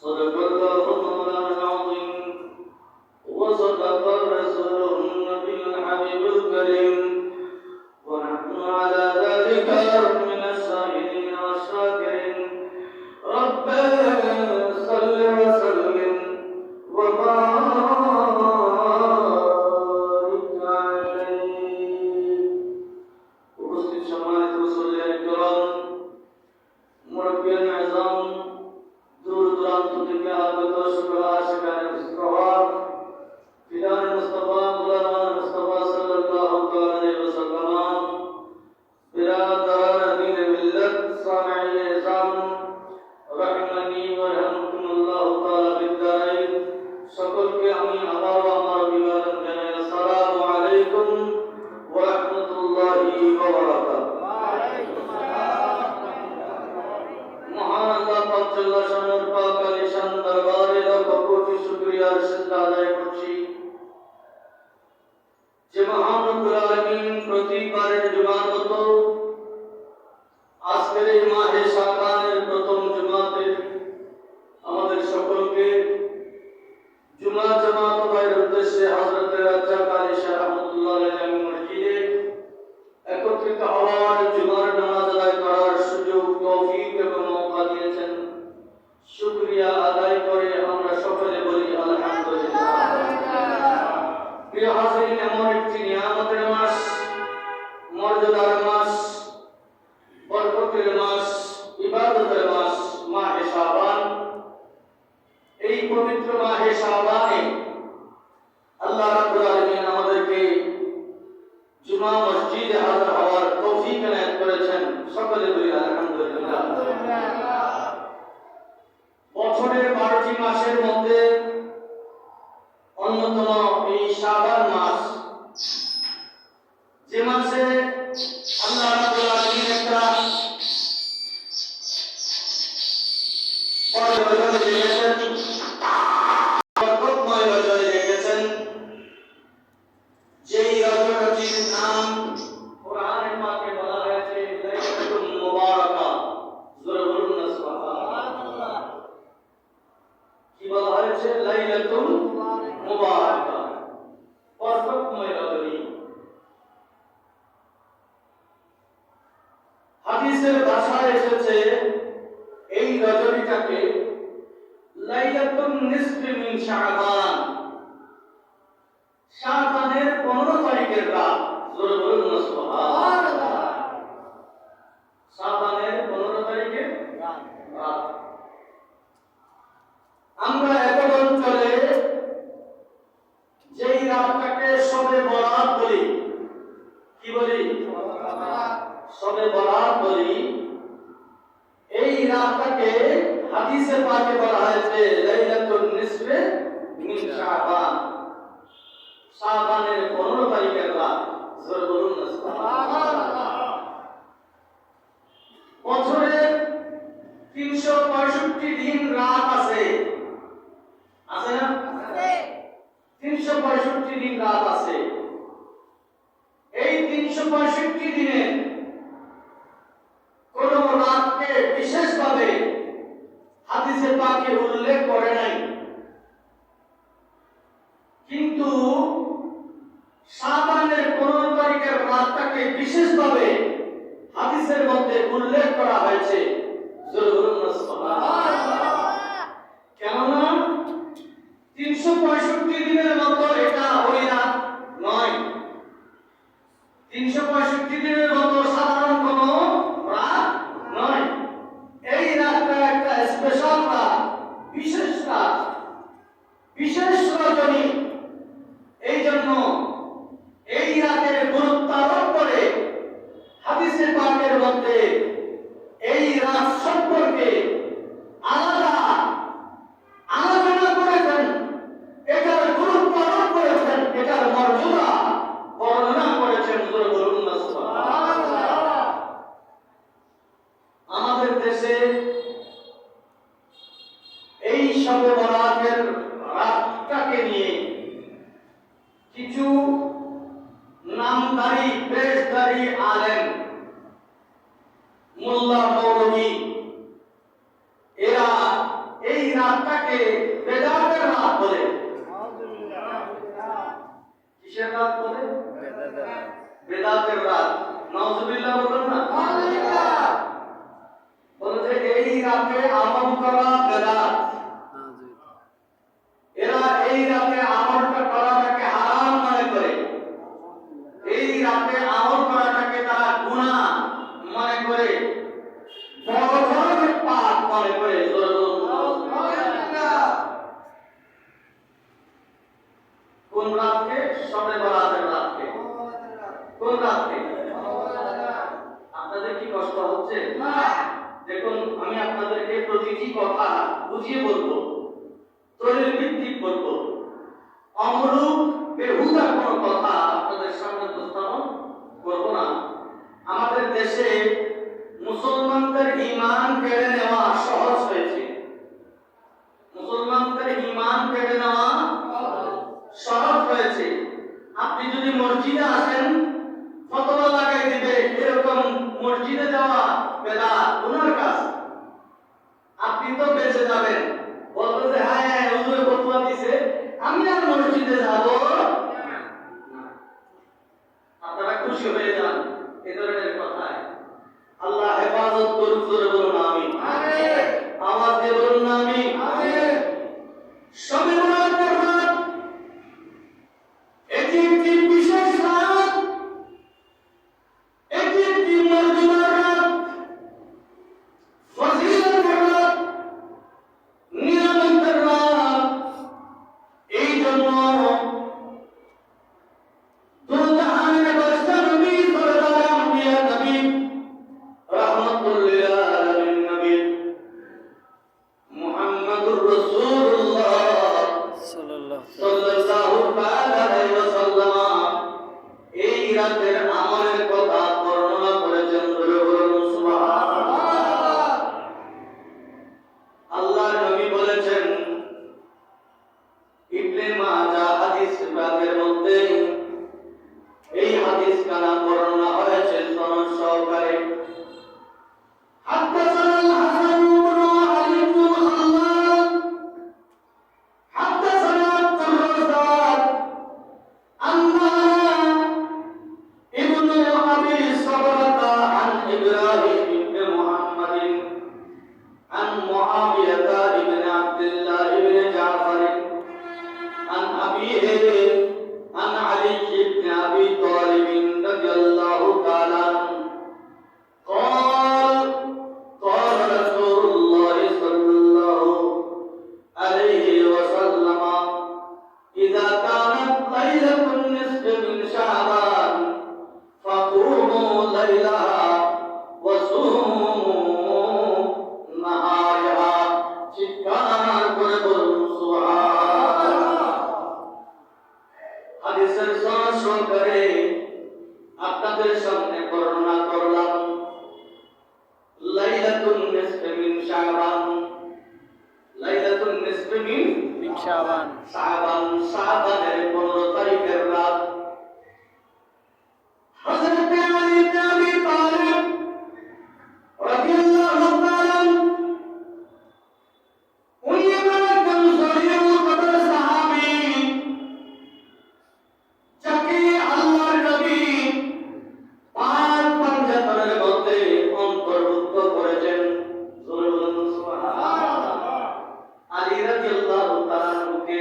صدق الله مولانا العظيم وصدق الرسول النبي الحبيب الكريم ونحن على ذلك من الشاهدين والشاكرين ربنا صل وسلم وبارك عليه উপস্থিত সম্মানিত মুসল্লিয়ান কিরাম মুরব্বিয়ান আযম দূর দূরান্ত থেকে আগত শুকরা আশিকানে মুস্তাফা ফিদান মুস্তাফা গুলামান মুস্তাফা সাল্লাল্লাহু আলাইহি ওয়াসাল্লাম বিরাদারান দিন মিল্লাত সামিঈ ইজাম রাহমানি ওয়া রাহমাতুল্লাহ তাআলা বিদাইন সকলকে আমি আবার আমার অভিবাদন জানাই আসসালামু আলাইকুম ওয়া রাহমাতুল্লাহি ওয়া বারাকাতুহু। মহান আল্লাহ পাক জাল্লা শানুর পাক আলিশান দরবারে লাখ কোটি শুকরিয়ার সিজদা আদায় করছি যে মহান রব্বুল আলামিন প্রতিবারের জুমার মতো আজকের এই মাহে শাবানের প্রথম জুমাতে আমাদের সকলকে জুমা জামাত ভাইয়ের উদ্দেশ্যে হযরত রাজ্জাক আলী শাহ রাহমাতুল্লাহ আলাইহি মসজিদে একত্রিত হওয়ার জুমার নামাজ আদায় করার সুযোগ তৌফিক এবং মওকা দিয়েছেন। শুকরিয়া আদায় করে আমরা সকলে বলি আলহামদুলিল্লাহ। প্রিয় হাজিরিন, এমন একটি নিয়ামতের মাস, মর্যাদার মাস, বরকতের মাস, ইবাদতের মাস মাহে শাবান। এই পবিত্র মাহে শাবানে আল্লাহ রাব্বুল আলামিন আমাদেরকে জুমা মসজিদে হাজির হওয়ার তৌফিক এনায়েত করেছেন। সকলে বলি আলহামদুলিল্লাহ। বছরের 12টি মাসের মধ্যে অন্যতম এই শাবান মাস, যে মাসে আল্লাহ রাব্বুল আলামিন একটা বরকতময় রজনী রেখেছেন, যেই রজনীর নাম কোরআনে পাকে বলা হয়েছে লাইলাতুল মুবারাকা। জোরে বলুন না সুবহানাল্লাহ। কি বলা হয়েছে? লাইলাতুল মুবারাকা, বরকতময় রজনী। হাদিসের ভাষায় এসেছে এই রজনীটাকে লাইলাতুন নিসফি মিন শাবান, শাবানের 15 তারিখের রাত। জোরে বলুন না সুবহানাল্লাহ। শাবানের 15 তারিখের রাত। আমরা এখন অঞ্চলে যেই রাতটাকে শবে বরাত বলি, কি বলি? শবে বরাত বলি। এই রাতটাকে হাদিসে পাকে বলা হয়েছে লাইলাতুন নিসফি মিন শাবান, শাবানের 15 তারিখের রাত। জোরে বলুন না সুবহানাল্লাহ। বছরে 365 দিন রাত আছে, আছে না? আছে। 365 দিন রাত আছে। এই 365 দিনে কোন রাতকে বিশেষভাবে হাদিসে পাকে উল্লেখ করে নাই, কিন্তু শাবানের 15 তারিখের রাতটাকে বিশেষভাবে হাদিসের মধ্যে উল্লেখ করা হয়েছে। জোরে বলুন না সুবহানাল্লাহ। কেননা 365 দিনের মতো এটা ওই রাত নয়। 365 দিনের মতো সাধারণ কোনো রাত নয়। এই রাতটা একটা স্পেশাল রাত, বিশেষ রাত, বিশেষ রজনী। এই জন্য এই রাতের গুরুত্ব আরোপ করে হাদিসে পাকের মধ্যে এই রাত সম্পর্কে আলাদা আলোচনা করেছেন, এটার গুরুত্ব আরোপ করেছেন, এটার মর্যাদা বর্ণনা করেছেন। জোরে বলুন না সুবহানাল্লাহ। আমাদের দেশে এই শবে বরাতের রাতটাকে নিয়ে কিছু নামধারী পেশধারী আলেম, মোল্লা মৌলভী, এরা এই রাত রাতটাকে বেদাতের রাত বলে। কিসের রাত বলে? বেদাতের রাত। নাউজুবিল্লাহ বলেন না? বলে যে এই রাতে আমল করা বেদাত। এরা এই রাতে আমলটা করাটাকে হারাম মনে করে, এই রাতে আমল করাটাকে তারা গুনাহ মনে করে, বড় ধরনের পাপ মনে করে। কোন রাতকে? শবে বরাতের রাতকে। কোন রাতকে? আপনাদের কি কষ্ট হচ্ছে? দেখুন, আমি আপনাদেরকে প্রতিটি কথা বুঝিয়ে বলবো, দলিল ভিত্তিক বলবো, অমূলক বেহুদা কোনো কথা আপনাদের সামনে উপস্থাপন করবো না। আমাদের দেশে মুসলমানদের ঈমান কেড়ে নেওয়া সহজ হয়েছে। মুসলমানদের ঈমান কেড়ে নেওয়া সহজ হয়েছে। আপনি যদি মসজিদে আসেন, ফতোয়া লাগাই দিবে এরকম মসজিদে যাওয়া বেদাত, গুনার কাজ। আপনি তো বেঁচে যাবেন, বলবে যে হ্যাঁ হুজুরে ফতোয়া দিয়েছে, আমি আর মসজিদে যাব। আপনারা খুশি হয়ে যান এ ধরনের কথায়। আল্লাহ হেফাজত করুক। জোরে বলুন আমিন। আওয়াজ দিয়ে বলুন আমিন। শবে বরাতের রাত এটি একটি বিশেষ রাত, এটি একটি মর্যাদার রাত, ফজিলতের রাত, নিয়ামতের রাত। এই জন্য দুজাহানের বাদশা নবী সরদার আম্বিয়া নবী রাহমাতুল লিল আলামিন নবী মুহাম্মদুর রাসূলুল্লাহ সাল্লাল্লাহু আলাইহি ওয়াসাল্লাম এই রাতের আমলের কথা বর্ণনা করেছেন। জোরে বলুন সুবহানাল্লাহ। আল্লাহর নবী বলেছেন, ইবনে মাজাহ হাদিস বিভাগের মধ্যে এই হাদিস কানা বর্ণনা হয়েছে সনদ সহকারে। حدثنا الحسن بن علي بن خلاد حدثنا عبد الرزاق أنبأنا ابن أبي صبرة عن إبراهيم بن محمد عن معاوية بن عبد الله بن جعفر عن أبيه عن علي بن أبي طالب رضي الله تعالى عنه قال قال رسول الله صلى الله عليه وسلم إذا كانت ليلة النصف من شعبان فقوموا ليلها وصوموا نهارها চিৎকার করে বলুন সুবহানাল্লাহ। হাদিসের সনদ সহকারে আপনাদের সামনে বর্ণনা করলাম লাইলাতুন নিসফি মিন শাবান। লাইলাতুন নিসফি মিন শাবান, শাবানের 15 তারিখের রাত। হযরত আলী ইবনে আবি তালিব রাদিয়াল্লাহু তাআলা উনি একজন জলিল কদর সাহাবী, যাকে আল্লাহর নবী পাঁচ পাঞ্জাতনের মধ্যে অন্তর্ভুক্ত করেছেন। জোরে বলুন সুবহানাল্লাহ। আলী রাদিয়াল্লাহু তাআলা কে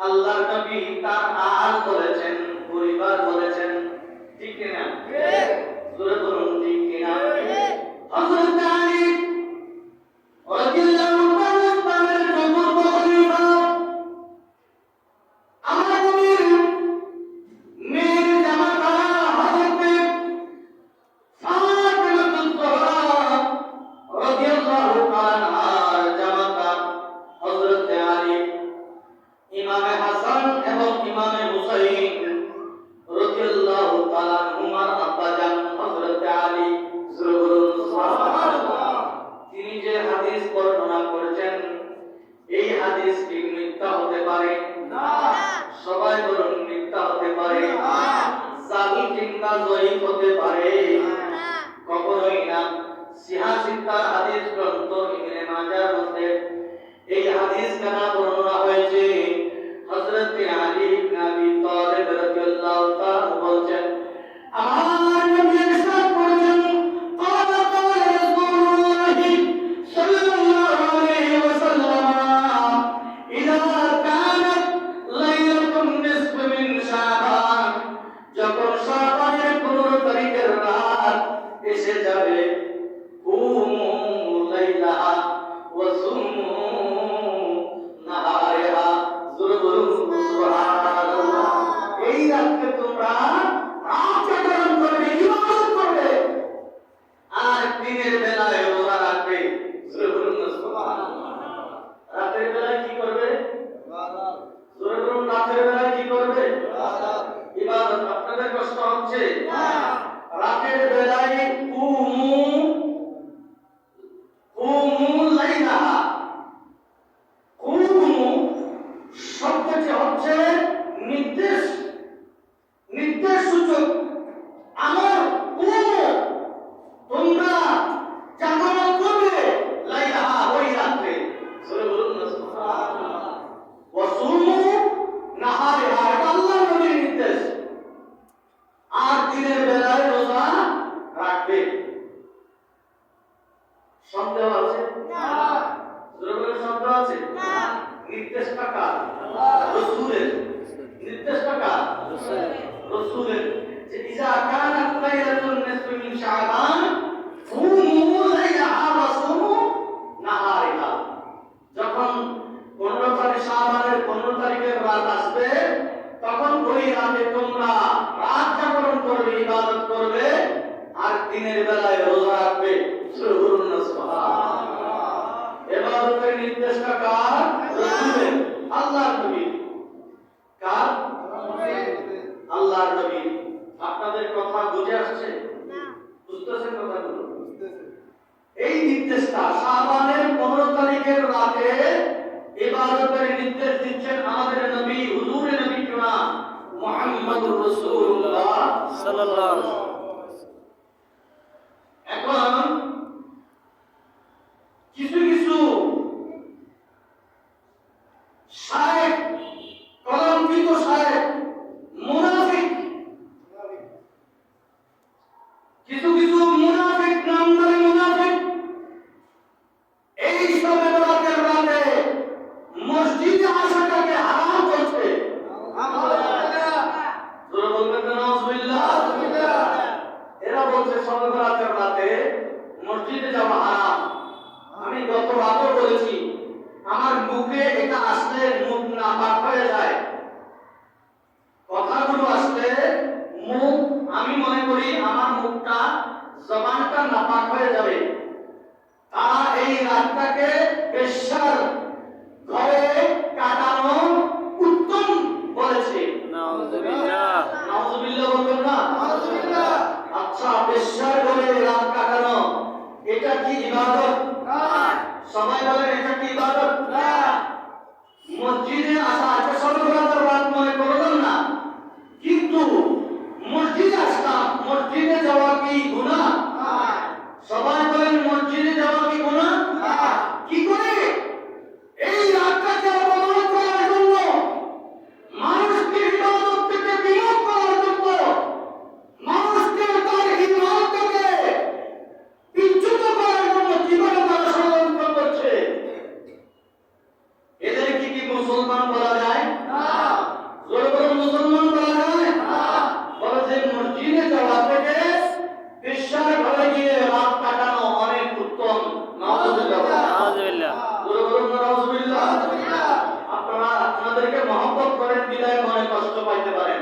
আল্লাহর নবী তার আল বলেছেন, পরিবার বলেছেন, ঠিক কি না? ঠিক। জোরে বলুন ঠিক কি না? হযরত আলী রাদিয়াল্লাহু তাআলা ইসলামের চতুর্থ খলিফা, আমার নবীর মেয়ের জামাতা হযরত ফাতিমাতুজ জোহরা রাদিয়াল্লাহু তাআলা আনহার জামাতা হযরত আলী, ইমামে হাসান এবং ইমামে হুসাইন রাদিয়াল্লাহু তাআলা আনহুমার আব্বাজান হযরত আলী। জোরে বলুন সুবহানাল্লাহ। তিনি যে হাদিস বর্ণনা করেছেন, এই হাদিস কি মিথ্যা হতে পারে? না। সবাই বলুন মিথ্যা হতে পারে না। জাল কিংবা জয়ীফ হতে পারে না, কখনোই না। সিহা সিত্তার হাদিস গ্রন্থ ইবনে মাজাহর মধ্যে এই হাদিস কানা বর্ণনা হয়েছে হযরত আলী ইবনে আবি তালিব রাদিয়াল্লাহু তাআলা বলেন, আমার নবী ইরশাদ করেছেন, ক্বালা ক্বালা রাসূলুল্লাহ সাল্লাল্লাহু আলাইহি ওয়াসাল্লাম, ইযা কানাত লাইলাতুন নিসফ মিন শাবান, যখন শাবানের 15 তারিখের রাত এসে যাবে, কুমু লাইলাহা ওয়া সুমু নাহারিহা, সুবহানাল্লাহ। এই রাতকে তোমরা রাত জাগরণ করবে, ইবাদত করবে, আর দিনের বেলায় রোজা রাখবে, সুবহানাল্লাহ। রাতের বেলায় কি করবে? ইবাদত। রাতের বেলায় কি করবে? ইবাদত। আপনাদের কষ্ট হচ্ছে? রাতের বেলায় কুমু লাইলাহা, কুমু শব্দটি হচ্ছে নির্দেশ সূচক। আমার কুমু, তোমরা জাগরণ করবে, লাইলাহা ওই রাতে, সূরা বলুন না সুবহানাল্লাহ। ওয়া সুমু নাহারিহা, এটা আল্লাহর নবীর নির্দেশ। আর দিনের বেলায় রোজা রাখবে। সন্দেহ আছে? না। জোরে সন্দেহ আছে? না। নির্দেশটা কার? রাসূলের। নির্দেশটা কার? রাসূলের। যে ইজা কানাত লাইলাতুন নিসফি মিন শাবান ফুমু লাইলাহা ওয়া সুমু নাহারিহা, যখন 15 তারিখ শাবানের 15 তারিখের রাত আসবে, তখন ওই রাতে তোমরা রাত জাগরণ করবে, ইবাদত করবে, আর দিনের বেলায় রোজা রাখবে, সুবহানাল্লাহ। ইবাদতের নির্দেশটা কার? রাসূলের, আল্লাহর নবী। কার? আল্লাহর নবী। আপনাদের কথা বুঝে আসছে? না। বুঝতেছেন কথাগুলো? এই নির্দেশটা শাবানের 15 তারিখের রাতে ইবাদতের নির্দেশ দিচ্ছেন আমাদের নবী, হুজুরে নবী কিনা মুহাম্মদুর রাসূলুল্লাহ সাল্লাল্লাহু আলাইহি ওয়াসাল্লাম। এখন কিছু শায়েখ, কলঙ্কিত শায়েখ, মুনাফিক, কিছু মুনাফিক, নামধারী মুনাফিক, এই সব রাতের রাতে মসজিদে আসাটাকে হারাম করছে। এরা বলছে সব রাতের রাতে মসজিদে যাওয়া হারাম। আমি গত রাতও বলেছি, আমার মুখে এটা আসলে মুখ নাপাক হয়ে যায়, কথাগুলো আসলে মুখ, আমি মনে করি আমার মুখটা, জবানটা নাপাক হয়ে যাবে। তারা এই রাতটাকে বেশ্যার ঘরে কাটানো উত্তম বলেছে। নাউযুবিল্লাহ, নাউযুবিল্লাহ বলবেন না? নাউযুবিল্লাহ। আচ্ছা, বেশ্যার ঘরে রাত কাটানো এটা কি ইবাদত? না। সবাই বলেন এটা কি ইবাদত? না। মসজিদে আসা, আচ্ছা সবে বরাতের রাত মনে করলাম না, কিন্তু মসজিদে আসলাম, মসজিদে যাওয়া কি গুনাহ? না। সবাই বলেন মসজিদে যাওয়া কি গুনাহ? না। কি করে? এই রাতটাকে অপমান করার জন্য, মানুষকে ইবাদত থেকে বিমুখ করার জন্য, মানুষকে তার ঈমান থেকে বিচ্যুত করার জন্য কিভাবে তারা ষড়যন্ত্র করছে। এদের কি মুসলমান বলা যায়? না। জোরে বলে মুসলমান বলা যায়? না। বলে যে মসজিদে যাওয়া থেকে বেশ্যার ঘরে গিয়ে রাত কাটানো অনেক উত্তম। নাউযুবিল্লাহ, নাউযুবিল্লাহ, জোরে বলুন নাউযুবিল্লাহ। আপনারা আপনাদেরকে মহব্বত করেন বিদায় মনে কষ্ট পাইতে পারেন,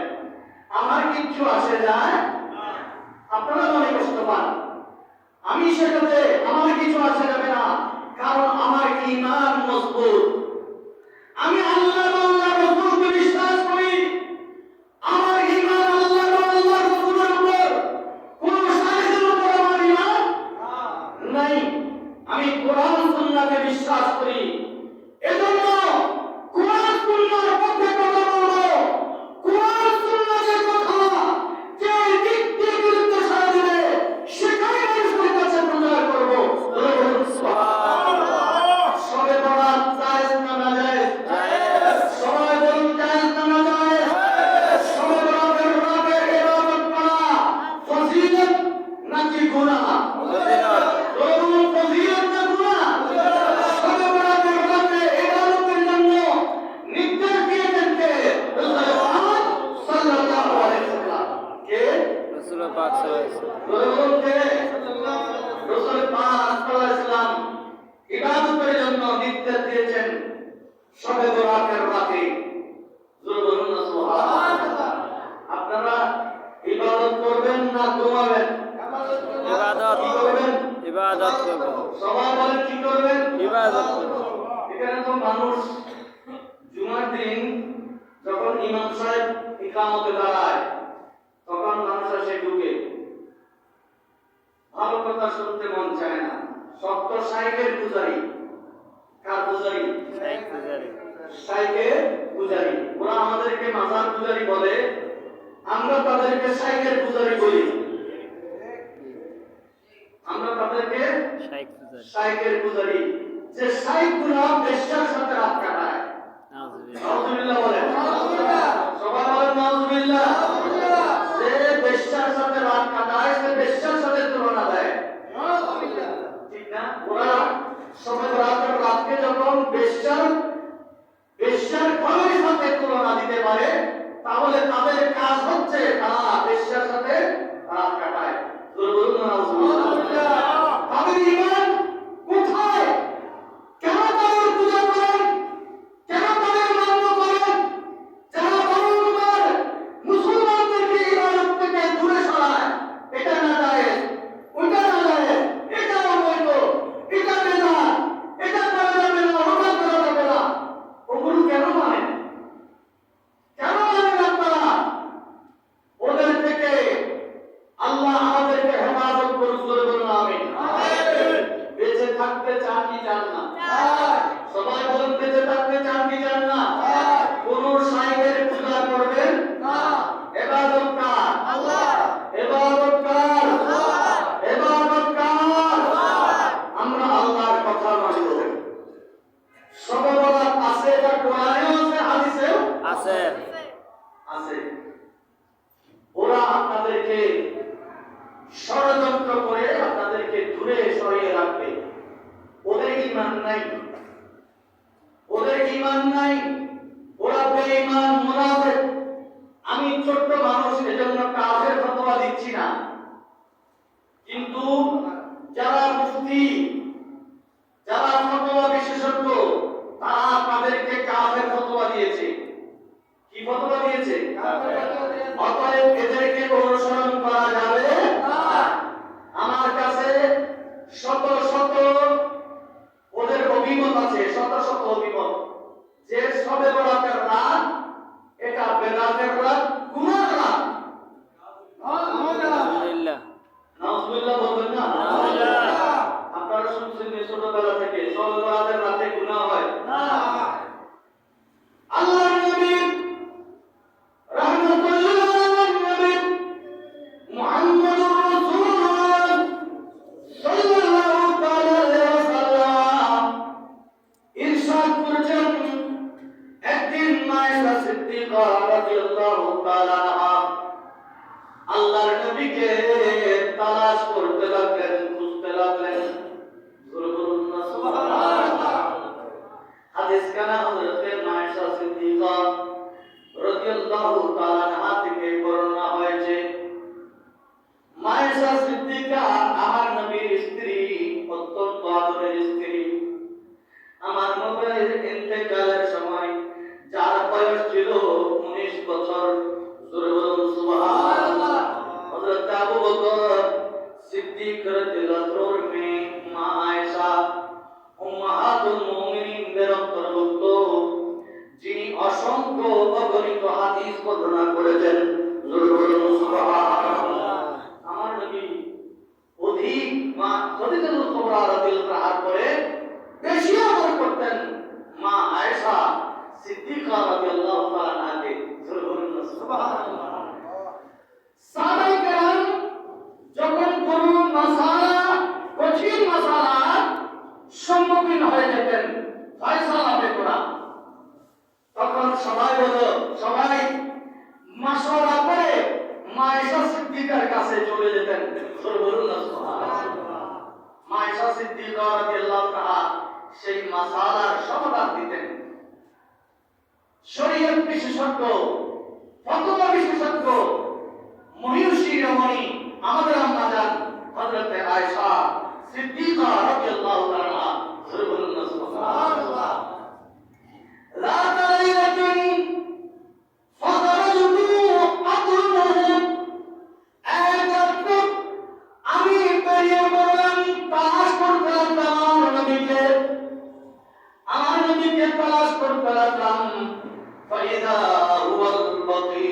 আমার কিচ্ছু আসে যায়, আপনারা মনে কষ্ট পান, আমি সেটাতে আমার কিছু আসে যাবে না, কারণ আমার ঈমান মজবুত। আমি আল্লাহ মানুষ জুমার দিন যখন ইমাম সাহেব ইকামতে দাঁড়ায় তখন মানুষ আসে ঢুকে, ভালো কথা শুনতে মন চায় না। সত্য শাইখের পূজারি, কার পূজারি? শাইখের পূজারি। ওরা আমাদেরকে মাজার পূজারি বলে, আমরা তাদেরকে শাইখের পূজারি বলি। আমরা তাদেরকে শাইখের পূজারি। যে শাইখগুলো বেশ্যার সাথে রাত কাটায়, নাউজুবিল্লাহ বলেন, সবাই বলেন নাউজুবিল্লাহ। যে বেশ্যার সাথে রাত কাটায় সে বেশ্যার সাথে তুলনা দেয়, ঠিক না? ওরা সবে বরাতের রাতকে যখন বেশ্যার ঘরের সাথে তুলনা দিতে পারে, তাহলে তাদের কাজ হচ্ছে তারা বেশ্যার সাথে রাত কাটায়। বলুন নাউজুবিল্লাহ। তাদের ঈমান কোথায়? কেন তাদের পূজা করেন? কেন তাদের মান্য করেন? যারা বারংবার মুসলমানদেরকে ইবাদত থেকে দূরে সরায়, এটা না যায়, ওটা না যায়, এটা অবৈধ, এটা বেদাত, এটা করা যাবে না, ওটা করা যাবে না, ওগুলো কেন মানেন? কেন মানেন আপনারা? ওদের থেকে আল্লাহ আমাদেরকে হেফাজত করুন। বলুন আমিন। বেঁচে থাকতে চান কি চান না? সবাই বলুন, বেঁচে থাকতে চান কি চান না? কোন শাইখের পূজা করবেন না। ইবাদত কার? আল্লাহ। ইবাদত কার? আল্লাহ। ইবাদত কার? আল্লাহ। আমরা আল্লাহর কথা মানব। সবে বরাত আছে, এটা কোরআনেও আছে, হাদিসেও আছে। আছে। ওরা আপনাদেরকে ষড়যন্ত্র করে আপনাদেরকে দূরে সরিয়ে রাখবে। ওদের ঈমান নাই, ওদের ঈমান নাই, ওরা বেঈমান, মুনাফিক। আমি ছোট্ট মানুষ, এজন্য কাফের ফতোয়া দিচ্ছি না, কিন্তু যারা মুফতি, যারা ফতোয়া বিশেষজ্ঞ, তারা তাদেরকে কাফের ফতোয়া দিয়েছে। কি ফতোয়া দিয়েছে? অতএব এদেরকে অনুসরণ করা যাবে না। আমার কাছে শত শত ওদের অভিমত আছে, শত শত অভিমত, যে সবে বরাতের রাত এটা বেদাতের রাত, গুনাহের রাত। নাউজুবিল্লাহ বলবেন না? আপনারা শুনছেন ছোটবেলা থেকে সবে বরাতের রাতে গুনাহ হয় না। আল্লাহর নবী রাহমাতুল্লাহ আলাইহি নবী মুহাম্মদুর রাসূলুল্লাহ সাল্লাল্লাহু আলাইহি ওয়াসাল্লাম ইরশাদ করেছেন, একদিন মায়েশা সিদ্দিকা রাদিয়াল্লাহু তাআলা আনহা আল্লাহর নবীকে তালাশ করতে লাগলেন, খুঁজতে লাগলেন। বলুন না সুবহানাল্লাহ। হাদিস কানা হযরত মায়েশা সিদ্দিকা রাদিয়াল্লাহু তাআলা আনহা থেকে বর্ণনা হয়েছে, মায়েশা সিদ্দিকা আমার নবীর স্ত্রী, অত্যন্ত আদরের স্ত্রী। আমার নবীর ইন্তেকালের সময় যার বয়স ছিল 19 বছর। বলুন সুবহানাল্লাহ। হযরত আবু বকর সিদ্দিক রাদিয়াল্লাহু আনহুর মেয়ে মা আয়েশা উম্মাহাতুল মুমিনিনদের অন্তর্ভুক্ত, যিনি অসংখ্য অগণিত হাদিস বর্ণনা করেছেন। বলুন সুবহানাল্লাহ। আমার নবী অধিক মা খাদিজাতুল কুবরা রাদিয়াল্লাহু আনহার পরে বেশি আমল করতেন মা আয়েশা সিদ্দিকা রাদিয়াল্লাহু তাআলা আনহাকে। বলুন সুবহানাল্লাহ। সাহাবায়ে কেরাম যখন কোন মাসালা, কঠিন মাসালার সম্মুখীন হয়ে যেতেন, ফয়সালা পেত না, তখন সবাই মাশওয়ারা করে মায়েশা সিদ্দিকার কাছে চলে যেতেন। বলুন না সুবহানাল্লাহ। মায়েশা সিদ্দিকা রাদিয়াল্লাহু তাআলা সেই মাসালার সমাধান দিতেন। শরীয়ত বিশেষজ্ঞ, ফতোয়া বিশেষজ্ঞ, মহিষী রমণী আমাদের আম্মা জান হযরত আয়েশা সিদ্দিকা রাদিয়াল্লাহু তাআলা। বলুন না সুবহানাল্লাহ। রাত লাইলাতুন ফাদারাতু আতলুহু, আমি বেরিয়ে পড়লাম তালাশ করতে লাগলাম আমার নবীকে করতে লাগলাম ফাইদা হুয়াল বাকি,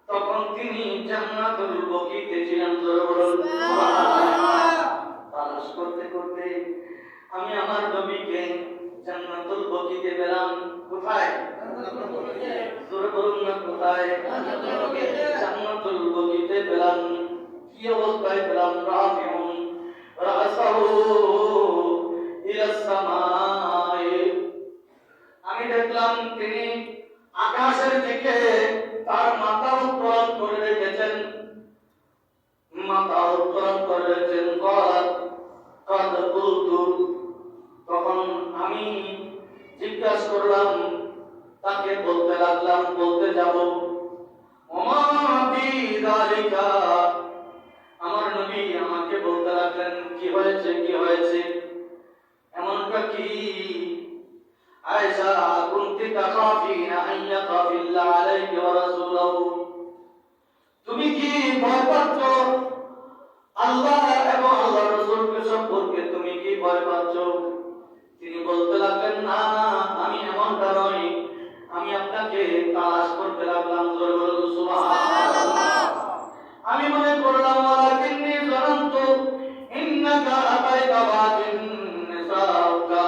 তখন তিনি জান্নাতুল বাকিতে ছিলেন। জোরে বলুন সুবহানাল্লাহ। তালাশ করতে করতে আমি আমার নবীকে জান্নাতুল বাকিতে পেলাম। কোথায়? জোরে বলুন না কোথায়? জান্নাতুল বাকিতে পেলাম। কি অবস্থায় পেলাম? রাফিউন রাসাহু ইলাস সামায়ে, আমি দেখলাম তিনি আকাশের দিকে তার মাথা উত্তোলন করে রেখেছেন, মাথা উত্তোলন করে রেখেছেন। কাদ কুলতু, তখন আমি জিজ্ঞাসা করলাম, তাকে বলতে লাগলাম, বলতে যাব, ওমা বি যালিকা, আমার নবী আমাকে বলতে লাগলেন, কি হয়েছে, কি হয়েছে, এমনটা কি? আয়েশা, কুনতি তাখাফিনা আন ইয়াখাফিল্লাহ আলাইহি ওয়া রাসূলুহু, তুমি কি ভয় পাচ্ছ আল্লাহ এবং আল্লাহর রাসূলকে সম্পর্কে, তুমি কি ভয় পাচ্ছ? তিনি বলতে লাগলেন, না না, আমি এমনটা নই, আমি আপনাকে তালাশ করতে লাগলাম। জোরে বলুন সুবহানাল্লাহ। আমি মনে করলাম, ওয়ালাকিন্নী যানানতু ইন্নাকা আতাইতা বাতিন নিসাউকা,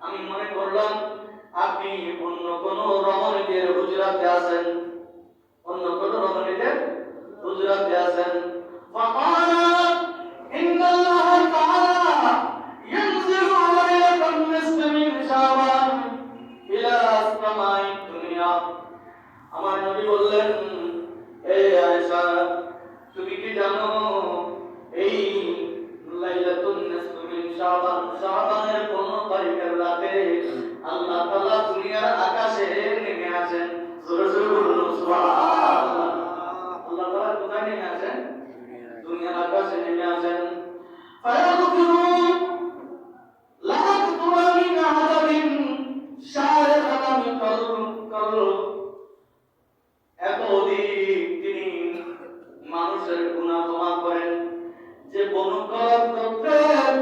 আমি মনে করলাম আপনি অন্য কোন রমণীদের হুজরাতে আছেন, অন্য কোন রমণীদের হুজরাতে আছেন। ফাকালা ইন্নাল্লাহ তাআলা ইয়ানজিলু আলাইকুম নিসফা মিন শাবান ইলা আসমাই দুনিয়া, আমার নবী বললেন, এই আয়েশা, তুমি কি জানো এই লাইলাতুন নিসফা মিন শাবান, শাবানের 15 তারিখের রাতে আল্লাহ তাআলা দুনিয়ার আকাশে নেমে আসেন। জোরে জোরে বলুন সুবহানাল্লাহ। আল্লাহ তাআলা কোথায় নেমে আসেন? দুনিয়ার আকাশে নেমে আসেন। ফায়াগফিরু লা ইয়াকতুরা মিন আযাবিন শারিআতান কাল, এত অধিক তিনি মানুষের গুনাহ ক্ষমা করেন যে বনু কর গোত্রের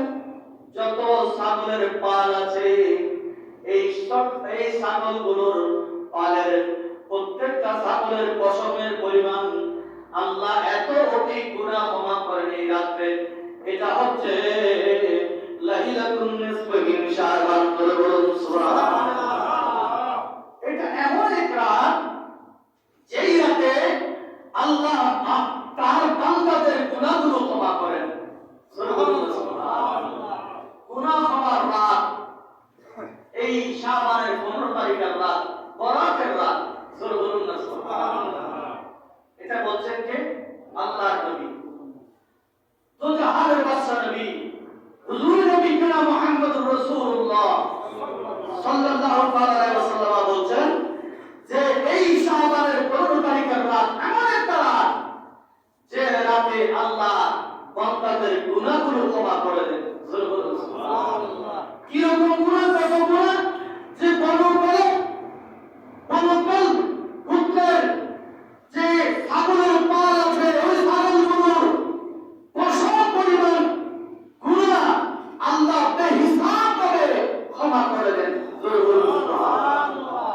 যত ছাগলের পাল আছে, এই ছাগলগুলোর পালের প্রত্যেকটা ছাগলের পশমের পরিমাণ আল্লাহ এত অধিক গুনাহ ক্ষমা করেন এই রাতে। এটা হচ্ছে লাইলাতুন নিসফা মিন শাবান। বলুন সুবহানাল্লাহ। এটা এমন এক রাত যেই রাতে আল্লাহ তার বান্দাদের গুনাহগুলো ক্ষমা করেন। সুবহানাল্লাহ। গুনাহ ক্ষমার রাত এই শাবানের 15 তারিখের রাত, বরাতের রাত। সুবহানাল্লাহ। এটা বলছেন কে? আল্লাহর নবী, তো জাহানের বাদশা নবী, হুজুর নবী কিনা মুহাম্মদুর রাসূলুল্লাহ সাল্লাল্লাহু আলাইহি ওয়াসাল্লাম বলছেন যে এই শাবানের 15 তারিখের রাত এমন একটা রাত যে রাতে আল্লাহ বান্দাদের গুনাহগুলো ক্ষমা করে দেন। সুবহানাল্লাহ। কি রকম গুনাহ? কত গুনাহ যে বনু গোত্রের যে ছাগলের পাল আছে, ওই ছাগলগুলোর পশম পরিমাণ গুনাহ আল্লাহ বেহিসাব করে ক্ষমা করে দেন। সুবহানাল্লাহ।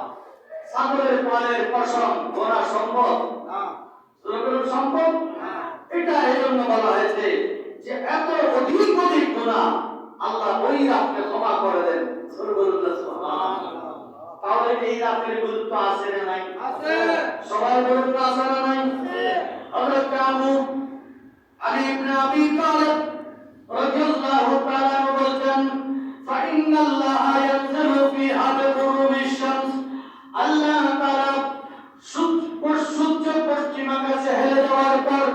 ছাগলের পালের পশম গোনা সম্ভব না? সম্ভব? এটা এই জন্য বলা হয়েছে যে এত অধিক অধিক গুনাহ আল্লাহ ওই রাতে ক্ষমা করে দেন। সুবহানাল্লাহ। তাহলে এই রাতের গুরুত্ব আছে না নাই? আছে। সবাই বলুন আছে না নাই? হযরত আলী ইবনে আবি তালিব রাদিয়াল্লাহু তাআলা বলেন, ফাইনাল্লাহা ইয়ানজিলু ফি হাবিবুরুমিশ শামস, আল্লাহ তাআলা সূর্য পশ্চিম আকাশে হেলে যাওয়ার পর,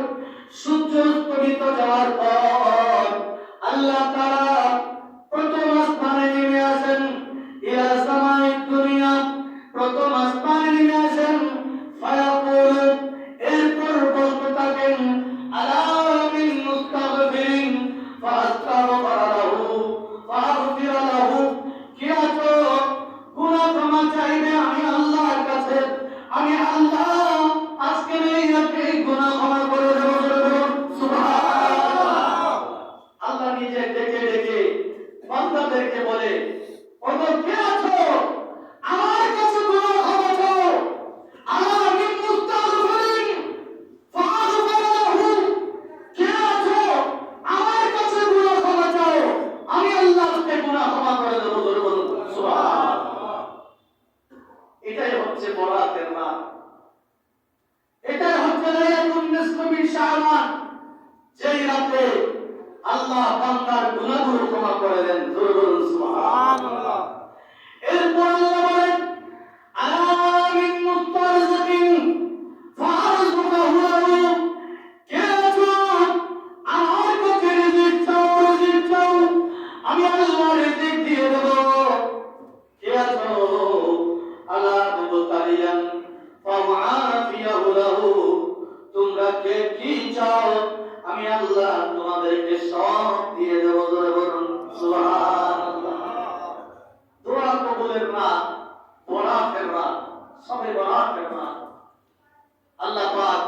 সূর্য অস্তমিত যাওয়ার পর আল্লাহ তাআলা প্রথম আসমানে নেমে আসেন। ইলা সামাই দুনিয়া, প্রথম আসমানে নেমে আসেন। ফায়াকুল, এরপর বলতে থাকেন, আলা মিন মুস্তাগফিরিন ফাআস্তাগফিরা লাহু ফাআগফিরা লাহু, কি আছো গুনাহ ক্ষমা হচ্ছে বরাতের রাত, এটাই হচ্ছে লাইলাতুন নিসফি মিন শাবান, যেই রাতে আল্লাহ বান্দার গুনাহগুলো ক্ষমা করে দেন। জোরে বলুন সুবহানাল্লাহ। এরপর আল্লাহ বলেন আমিন মুস্তারজিকিন ফারযুকাহু লাহু, কে আছো আমার কাছে রিজিক চাও, আমি আল্লাহ রিজিক দিয়ে দেব। কে আছো আলা মুবতালিয়ান ফাআফিয়াহু লাহু, তোমরা কে কি চাও আমি আল্লাহ তোমাদেরকে সব দিয়ে দেব। জোরে বলুন সুবহানাল্লাহ। দোয়া কবুলের রাত, বরাতের রাত, সবে বরাতের রাত। আল্লাহ পাক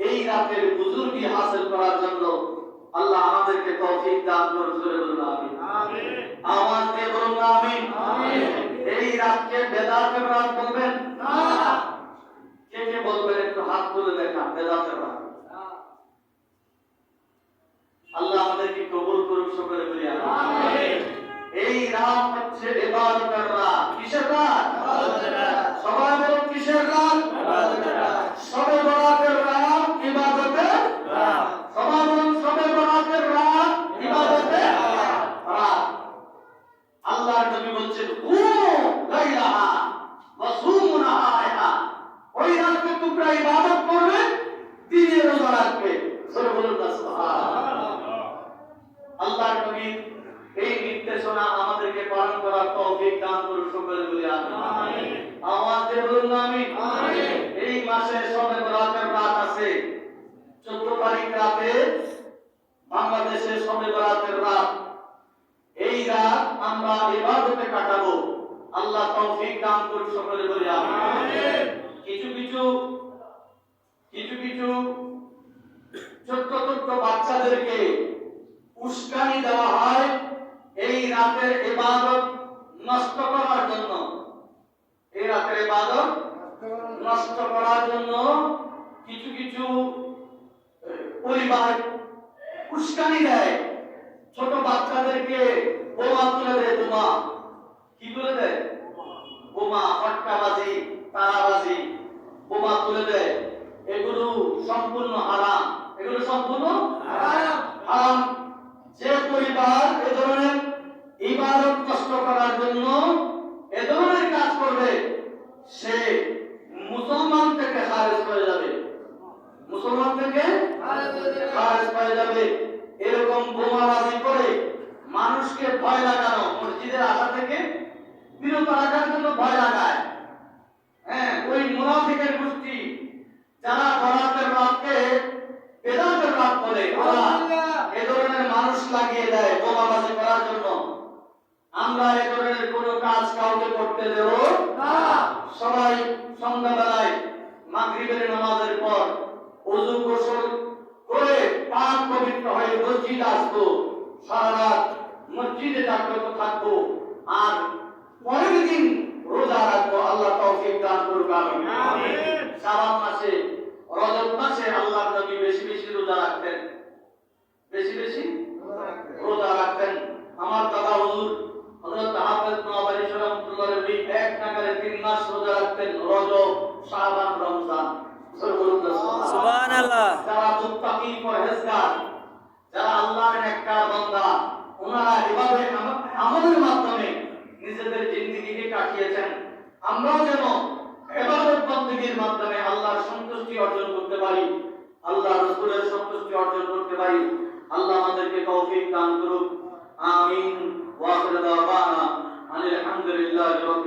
এই রাতের বুজুর্গি হাসিল করার জন্য আল্লাহ আমাদেরকে তৌফিক দান করুন। জোরে বলুন আমিন। আমিন। আওয়াজ দিয়ে বলুন আমিন। আমিন। এই রাতকে বেদাতের রাত বলবেন না? কে কে বলবেন একটু হাত তুলে দেখান বেদাতের রাত। আল্লাহ আমাদেরকে কবুল করুন, সকলে বলি আমিন। এই রাত হচ্ছে ইবাদতের রাত। কিসের রাত? ইবাদতের রাত। সবাই বলুন কিসের রাত? ইবাদতের রাত। সবে বরাতের রাত, ইবাদতের রাত। সবাই বলুন সবে বরাতের রাত, ইবাদতের রাত। আল্লাহর নবী বলছেন লাইলাহা ওয়া সুমু নাহারাহা, ওই রাতে তোমরা ইবাদত করবে, দিনে রোজা রাখবে। সবাই বলুন সুবহানাল্লাহ। আল্লাহর নবী এই নির্দেশনা আমাদেরকে পালন করার তৌফিক দান করুন, সকলে বলি আমিন। আওয়াজ দিয়ে বলুন আমিন। এই মাসে সবে বরাতের রাত আছে 14 তারিখ রাতে বাংলাদেশে সবে বরাতের রাত। এই রাত আমরা ইবাদতে কাটাবো, আল্লাহ তৌফিক দান করুন, সকলে বলি আমিন। কিছু কিছু ছোট্ট ছোট্ট বাচ্চাদেরকে উস্কানি দেওয়া হয় এই রাতের ইবাদত নষ্ট করার জন্য। এই রাতের ইবাদত নষ্ট করার জন্য কিছু কিছু পরিবার উস্কানি দেয়, ছোট বাচ্চাদেরকে বোমা তুলে দেয়। বোমা কি তুলে দেয়? বোমা, ফটকাবাজি, তারাবাজি, বোমা তুলে দেয়। এগুলো সম্পূর্ণ হারাম, এগুলো সম্পূর্ণ হারাম। যে পরিবার এ ধরনের ইবাদত নষ্ট করার জন্য এ ধরনের কাজ করবে, সে মুসলমান থেকে খারিজ হয়ে যাবে, মুসলমান থেকে খারিজ হয়ে যাবে। এরকম বোমাবাজি করে মানুষকে ভয় লাগানো, মসজিদের আসা থেকে বিরত রাখার জন্য ভয় লাগায়। হ্যাঁ, ওই মুনাফিকের গোষ্ঠী যারা বরাতের রাতকে বেদাতের রাত বলে, ওরা এ ধরনের মানুষ লাগিয়ে দেয় বোমাবাজি করার জন্য। আমরা এ ধরনের কোনো কাজ কাউকে করতে দেব না। সবাই সন্ধ্যাবেলায় মাগরিবের নামাজের পর ওযু গোসল করে পাক পবিত্র হয়ে মসজিদে আসবো, সারা রাত মসজিদে জাগ্রত থাকবো, আর পরের দিন রোজা রাখবো। আল্লাহ তৌফিক দান করুক আমিন। শাবান মাসে, রজব মাসে আল্লাহর নবী বেশি বেশি রোজা রাখতেন, বেশি বেশি রোজা রাখতেন। আমার দাদা হুজুর হযরত হাফেজ নওয়াবী রাহমাতুল্লাহ আলাইহি এক নাগারে 3 মাস রোজা রাখতেন, রজব, শাবান, রমজান। সুবহানাল্লাহ। যারা মুত্তাকি পরহেজগার, যারা আল্লাহর নেককার বান্দা, ওনারা এভাবে আমাদের মাধ্যমে নিজেদের জিন্দেগিকে কাটিয়েছেন। আমরাও যেন ইবাদত বন্দেগীর মাধ্যমে আল্লাহর সন্তুষ্টি অর্জন করতে পারি, আল্লাহর রাসূলের সন্তুষ্টি অর্জন করতে পারি। আল্লাহ আমাদেরকে তৌফিক দান করুক। আমিন। ওয়া আখিরু দাওয়ানা আলহামদুলিল্লাহি রাব্বিল